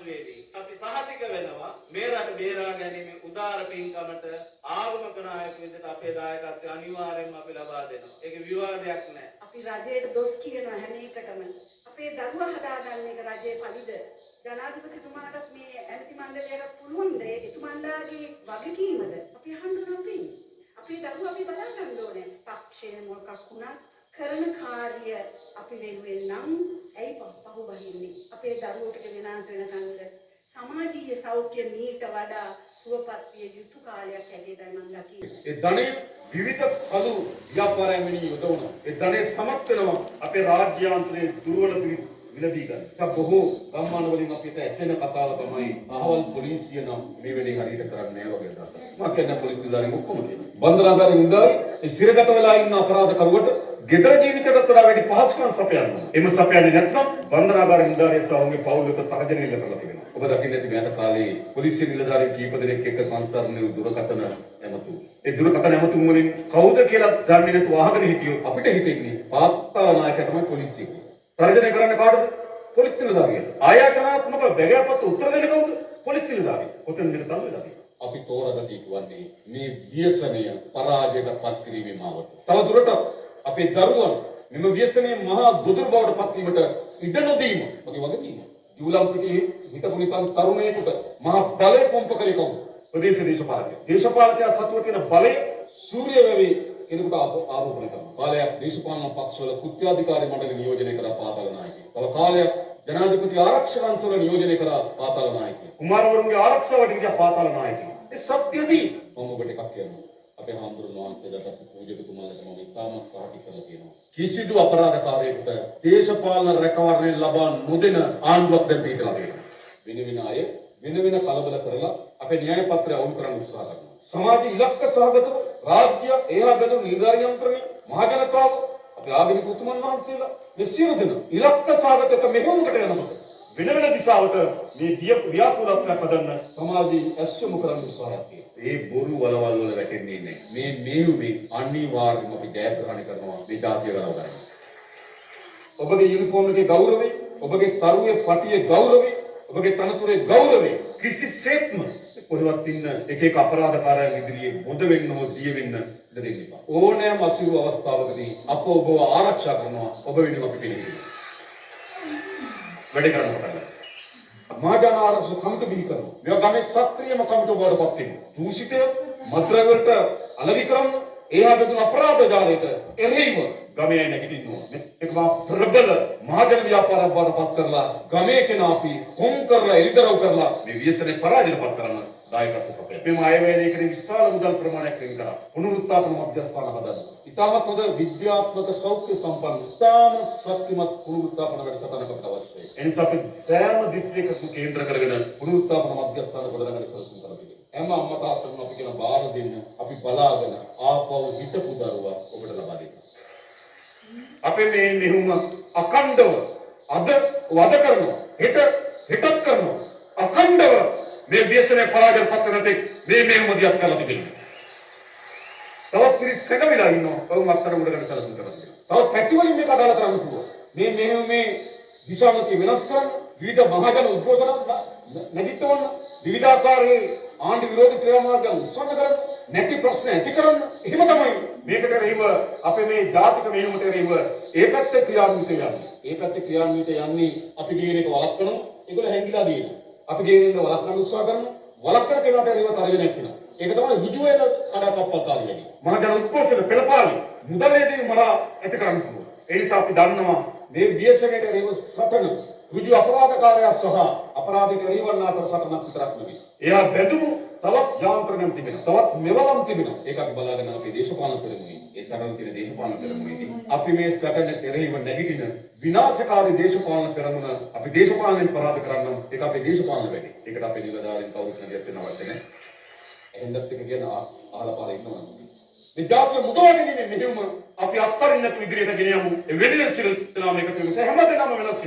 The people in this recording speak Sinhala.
සාත්‍රයේදී අපි සහතික වෙනවා මේ රට බේරා ගැනීම උදාර පින්කමට ආගමක නායක විදිහට අපේ දායකත්වය අනිවාර්යයෙන්ම අපි ලබා දෙනවා. ඒක විවාදයක් නෑ. අපි රජයට දොස් කියනවා හැම එකටම. අපේ දරුවා හදාගන්න එක රජයේ පරිද. ජනාධිපතිතුමාටත් මේ ඇමති මණ්ඩලයට පුළුවන් ද එතුමන්ලාගේ වගකීමද අපි අහන්න ඕනේ. අපේ දරුවා අපි බලා ගන්න ඕනේ. පක්ෂය මොකක් වුණත් කරන කාර්ය අපි වෙනුවෙන් නම් ඇයි පහු බහින්නේ? අපේ දරුවෝට විනාශ වෙනකන්ද සමාජීය සෞඛ්‍ය මීට වඩා සුවපත් විය යුතු කාලයක් හැටියටයි මම දකින්නේ. ඒ ධනෙ විවිධ කළු ව්‍යාපාරයන් වෙනුවෙන් යොදවනවා. ඒ ධනෙ සමත් වෙනවා අපේ රාජ්‍යාන්තරයේ දුර්වල පිරිස් විලදී ගන්න. ඒක බොහෝ ගම්මාන වලින් අපිට ඇසෙන කතාව තමයි අහවල් පොලිසිය නම් මේ වැඩේ හරියට කරන්නේ නැහැ වගේ අදහසක්. මම කියන්නේ පොලිස් නිලධාරීන් ඔක්කොම කියනවා. බන්දනාගාරේ ඉඳලා ඒ සිරගත වෙලා ඉන්න අපරාධකරුවට ගෙදර ජීවිතයටත් වඩා වැඩි පහසුකම් සපයනවා. එම සපයන්නේ නැත්නම් බන්දනාගාර නිලධාරිය සහ ඔවුන්ගේ පවුලට තර්ජනය ඉල්ල කරලා තිබෙනවා. ඔබ දකින්නේ නැති මෑත කාලේ පොලිසිය නිලධාරීන් කීප දෙනෙක් එක්ක සංසරණයේ දුරකථන ඇමතු. ඒ දුරකථන ඇමතුම් වලින් කවුද කියලා දන්නේ නැතුව අහගෙන හිටියොත් අපිට හිතෙන්නේ පාත්තා නායකයා තමයි පොලිසිය. තර්ජනය කරන්න කාටද? පොලිස් නිලධාරිය. ආයතනාත්මක බැගෑපත් උත්තර දෙන්නේ කවුද? පොලිස් නිලධාරිය. ඔතන මෙතන තමයි වෙලා තියෙන්නේ. අපි තෝරාගත යුතු වන්නේ මේ ව්‍යසනය පරාජයට පත් කිරීමේ මාවත. තව දුරටත් අපේ දරුවන් මෙම ව්‍යසනයේ මහා ගොදුරු බවට පත් වීමට ඉඩ නොදීම මගේ වගකීම. ජූලම් පිටේ හිටපු නිකන් තරුණයෙකුට මහා බලය පොම්ප කරේ කවුද? ප්‍රදේශ දේශපාලකයා. දේශපාලකයා සතුව තියෙන බලය සූර්ය වැවේ කෙනෙකුට ආරෝපණය කරනවා. කාලයක් දේශපාලන පක්ෂවල කෘත්‍යාධිකාරී මණ්ඩල නියෝජනය කරා පාතාල නායකයෙක්. තව කාලයක් ජනාධිපති ආරක්ෂක අංශවල නියෝජනය කරා පාතාල නායකයෙක්. කුමාරවරුන්ගේ ආරක්ෂාවට ගියා පාතාල නායකයෙක්. ඒ සත්‍යදී මම ඔබට එකක් කියනවා. අපේ හාමුදුරුවෝ වහන්සේලාට පූජකතුමාලට මම ඉතාමත් සාහිත්‍ය කරලා තියෙනවා. කිසිදු අපරාධකාරයෙකුට දේශපාලන රැකවරණය ලබා නොදෙන ආණ්ඩුවක් දැන් පිටලා තියෙනවා. වෙන අය වෙන කලබල කරලා අපේ න්‍යාය පත්‍රය අවුල් කරන්න උත්සාහ කරනවා. සමාජ ඉලක්ක සහගතව රාජ්‍ය එහා බැලු නිලධාරී යන්ත්‍රණය මහ ජනතාව අපේ ආගමික උතුමන් වහන්සේලා මේ සියලු දෙනා ඉලක්ක සහගතක මෙහෙයුමකට යනකොට වෙන දිශාවට මේ ව්‍යාකූලත්වයක් හදන්න සමාජයේ ඇස්සුමු කරන්න උත්සාහයක් තියෙනවා. ඒ බොරු වලවල් වල වැටෙන්නේ නැහැ. මේ මෙහෙයුමේ අනිවාර්යයෙන්ම අපි ජයග්‍රහණය කරනවා මේ ජාතිය ගලව ගන්න. ඔබගේ යුනිෆෝම් එකේ ගෞරවය, ඔබගේ තරුවේ පටියේ ගෞරවය, ඔබගේ තනතුරේ ගෞරවය කිසිසේත්ම පොළවත් ඉන්න එක අපරාධකාරයන් ඉදිරියේ බොඳ වෙන්න හෝ දිය වෙන්න දෙන්න එපා. ඕනෑම අසීරු අවස්ථාවකදී අප ඔබව ආරක්ෂා කරනවා. ඔබ වෙනුවෙන් අපි පිළිගන්නවා. වැඩ කරන්න පටන් ගන්නවා. මාජන ආරක්ෂක කමිටු බිහි කරනවා. මේවා ගමේ සක්‍රියම කමිටු බවට පත් වෙනවා. දූෂිතය මත්ද්‍රව්‍ය වලට අලෙවි කරන ඒවා බඳුන අපරාධ ජාලයට එරෙහිව ගමේ අය නැගිටිනවා. මේක මා ප්‍රබල මහජන ව්‍යාපාරයක් බවට පත් කරලා ගමේ කෙනා අපි කොම් කරලා එලිදරව් කරලා මේ ව්‍යසනේ පරාජයට පත් කරන්න දායකත්ව සපයන. මේ ආයවැයේදී විශාල මුදල් ප්‍රමාණයක් වෙන් කරා. පුනරුත්ථාපන මධ්‍යස්ථාන හදන්න. ඉතාමත් හොඳ විද්‍යාත්මක සෞඛ්‍ය සම්පන්න ඉතාම ශක්තිමත් පුනරුත්ථාපන වැඩසටහනකට අවශ්‍යයි. එනිසා අපි සෑම දිස්ත්‍රික්කයකම කේන්ද්‍ර කරගෙන පුනරුත්ථාපන මධ්‍යස්ථාන ගොඩනගන්න සැලසුම් කරලා තියෙනවා. හැම අම්මා තාත්තටම අපි කියන බාර දෙන්න අපි බලාගෙන ආපහු හිටපු දරුවා ඔබට ලබා දෙන්න. අපේ මේ මෙහුම අඛණ්ඩව අද වද කරනවා. හෙටත් කරනවා. අඛණ්ඩව මේ ව්‍යසනයේ පරාජයට පත් වෙන තෙක් මේ මෙහෙම දියත් කරලා තිබෙනවා. තවත් පිරිස් සැකවිලා ඉන්නවා. කවුරුන් අත්තර මුඩ ගන්න සැලසුම් කරලා තියෙනවා. තවත් පැති වලින් මේක අදාළ කරන්න පුළුවන්. මේ දිශාමතිය වෙනස් කරන්න, විවිධ මහජන උද්ඝෝෂණ නැගිටවන්න, විවිධාකාරයේ ආණ්ඩු විරෝධී ක්‍රියාමාර්ගයන් උත්සන්න කරන්න, නැති ප්‍රශ්න ඇති කරන්න. එහෙම තමයි මේකට එරෙහිව අපේ මේ ජාතික මෙහෙයුමට එරෙහිව ඒ පැත්තේ ක්‍රියාන්විත යන්නේ. ඒ පැත්තේ ක්‍රියාන්විත යන්නේ අපි කියන එක වළක්වනවා. ඒගොල්ලෝ හැංගිලා දිනවා. අපි කියන එක වළක්වන්න උත්සාහ කරනවා. වළක්වන කෙනාට එරෙහිව තර්ජනයක් වෙනවා. ඒක තමයි ඍජු වෙන කඩාකප්පල්කාරී වැඩි. මහජන උත්කෝෂන පෙළපාලි මුදලේදී මරා ඇති කරන්න පුළුවන්. ඒ නිසා අපි දන්නවා මේ ව්‍යසනයට එරෙහිව සටන ඍජු අපරාධකාරයා සහ අපරාධික එරෙහිවන්න අතර සටනක් විතරක් නෙවෙයි. එයා බැඳුණු තවත් යාන්ත්‍රණයක් තිබෙනවා. තවත් මෙවලම් තිබෙනවා. ඒක අපි බලාගෙන අපි දේශපාලන කරමුයි. ඒ සටන තියෙන දේශපාලන කරමුයි. අපි මේ සටන එරෙහිව නැගිටින විනාශකාරී දේශපාලන කරමුන අපි දේශපාලනෙන් පරාද කරන්න ඒක අපේ දේශපාලන වැඩි. ඒකට අපේ නිලධාරීන් කවුරුත් නැගිට වෙන අවශ්‍ය නැහැ. එහෙන්දත් එක කියන ආලපාර ඉන්නවා. මේ ජාතිය මුදවා ගැනීම මෙහෙම අපි අත්තරින් නැතු ඉදිරියට ගෙන යමු. ඒ වෙනුවෙන් සිල් නාම එකතු වෙමු. හැමදේම වෙනස්